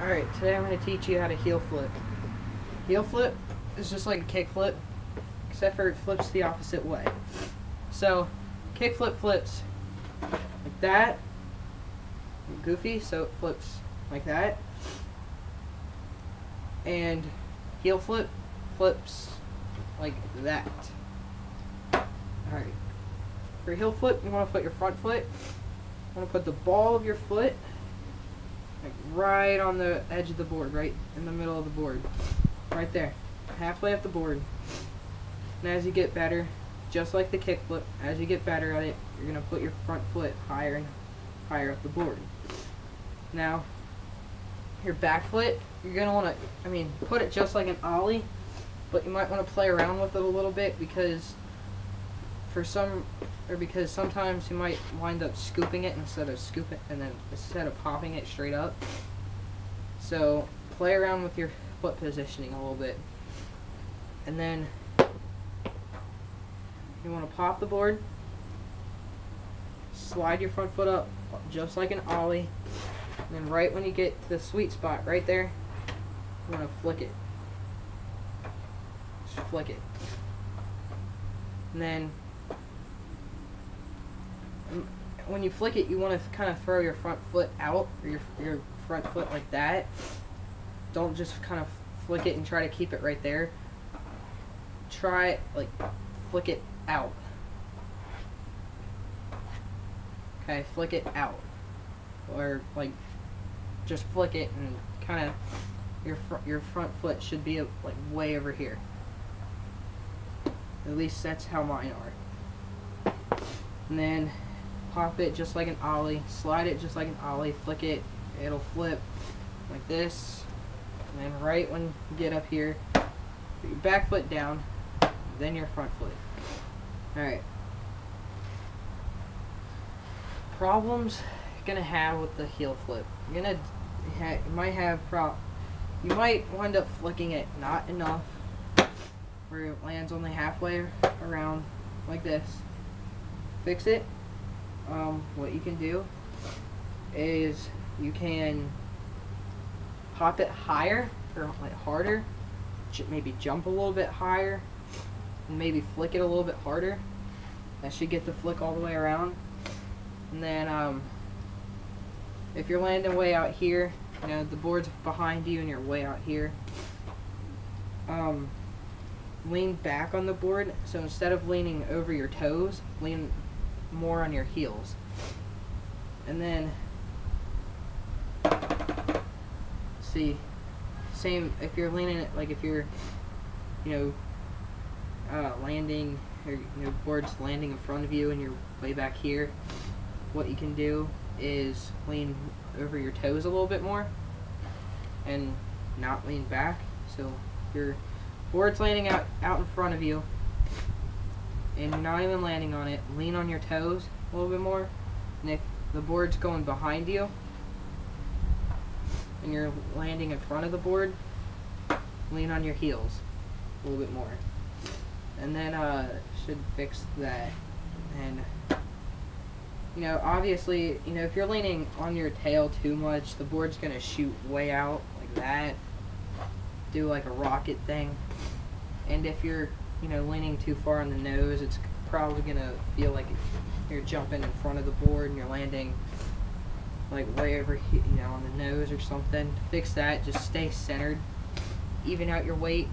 Alright, today I'm going to teach you how to heel flip. Heel flip is just like a kick flip, except for it flips the opposite way. So, kick flip flips like that, goofy, so it flips like that, and heel flip flips like that. Alright, for heel flip, you want to put your front foot, you want to put the ball of your foot like right on the edge of the board, right in the middle of the board, right there, halfway up the board. And as you get better, just like the kick flip, as you get better at it, you're going to put your front foot higher and higher up the board. Now, your back foot, you're going to want to, put it just like an ollie, but you might want to play around with it a little bit because sometimes you might wind up scooping it instead of popping it straight up. So play around with your foot positioning a little bit, and then you want to pop the board, slide your front foot up just like an ollie, and then right when you get to the sweet spot right there, you want to flick it. Just flick it. And then when you flick it, you want to kind of throw your front foot out, or your front foot like that. Don't just kind of flick it and try to keep it right there. Try like flick it out. Okay, flick it out, or like just flick it and kind of your front foot should be like way over here. At least that's how mine are. And then pop it just like an ollie, slide it just like an ollie, flick it, it'll flip like this, and then right when you get up here, put your back foot down, then your front foot. Alright. Problems you're gonna have with the heel flip. You might wind up flicking it not enough, where it lands only halfway around like this. Fix it. What you can do is you can pop it higher or like harder, maybe jump a little bit higher, and maybe flick it a little bit harder. That should get the flick all the way around. And then if you're landing way out here, you know the board's behind you and you're way out here, lean back on the board. So instead of leaning over your toes, lean more on your heels. And then see, same if you're leaning it, like if you're landing, or board's landing in front of you and you're way back here, what you can do is lean over your toes a little bit more and not lean back. So your board's landing out in front of you and you're not even landing on it, lean on your toes a little bit more. And if the board's going behind you and you're landing in front of the board, lean on your heels a little bit more. And then should fix that. And obviously, if you're leaning on your tail too much, the board's gonna shoot way out like that, do like a rocket thing. And if you're leaning too far on the nose, it's probably gonna feel like you're jumping in front of the board and you're landing like way over here, on the nose or something. To fix that, just stay centered, even out your weight.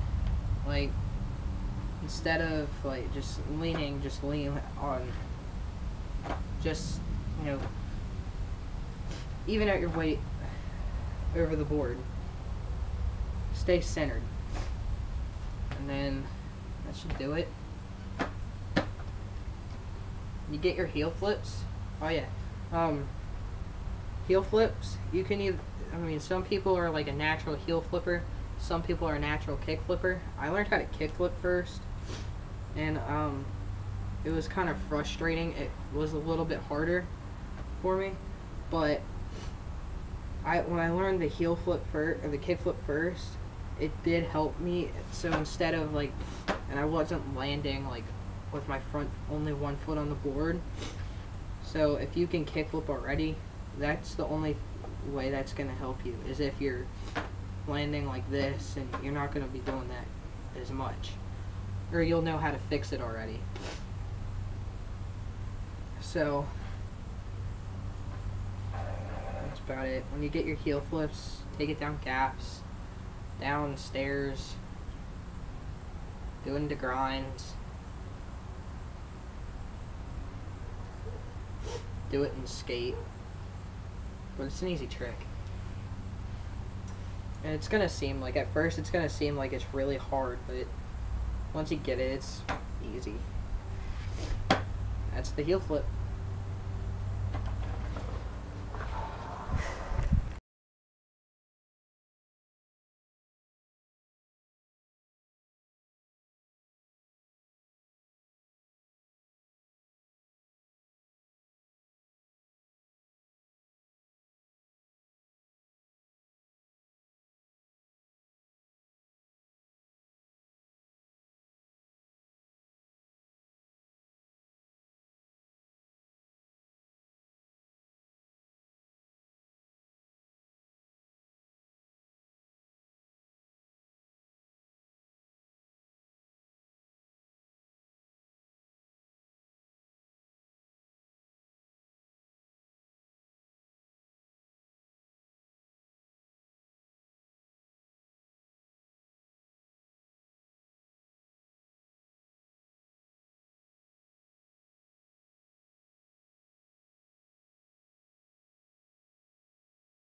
Like instead of like just lean on, even out your weight over the board. Stay centered. And then that should do it. You get your heel flips. Oh yeah. Heel flips, you can either, some people are like a natural heel flipper, some people are a natural kick flipper. I learned how to kick flip first, and it was kind of frustrating. It was a little bit harder for me, but when I learned the heel flip first, or the kick flip first, it did help me. So instead of and I wasn't landing like with my only one foot on the board. So if you can kick flip already, that's the only way that's going to help you is if you're landing like this, and you're not going to be doing that as much, or you'll know how to fix it already. So that's about it. When you get your heel flips, take it down gaps, down stairs, do it into grinds, do it in skate, but it's an easy trick. And it's gonna seem like, at first it's gonna seem like it's really hard, but once you get it, it's easy. That's the heel flip.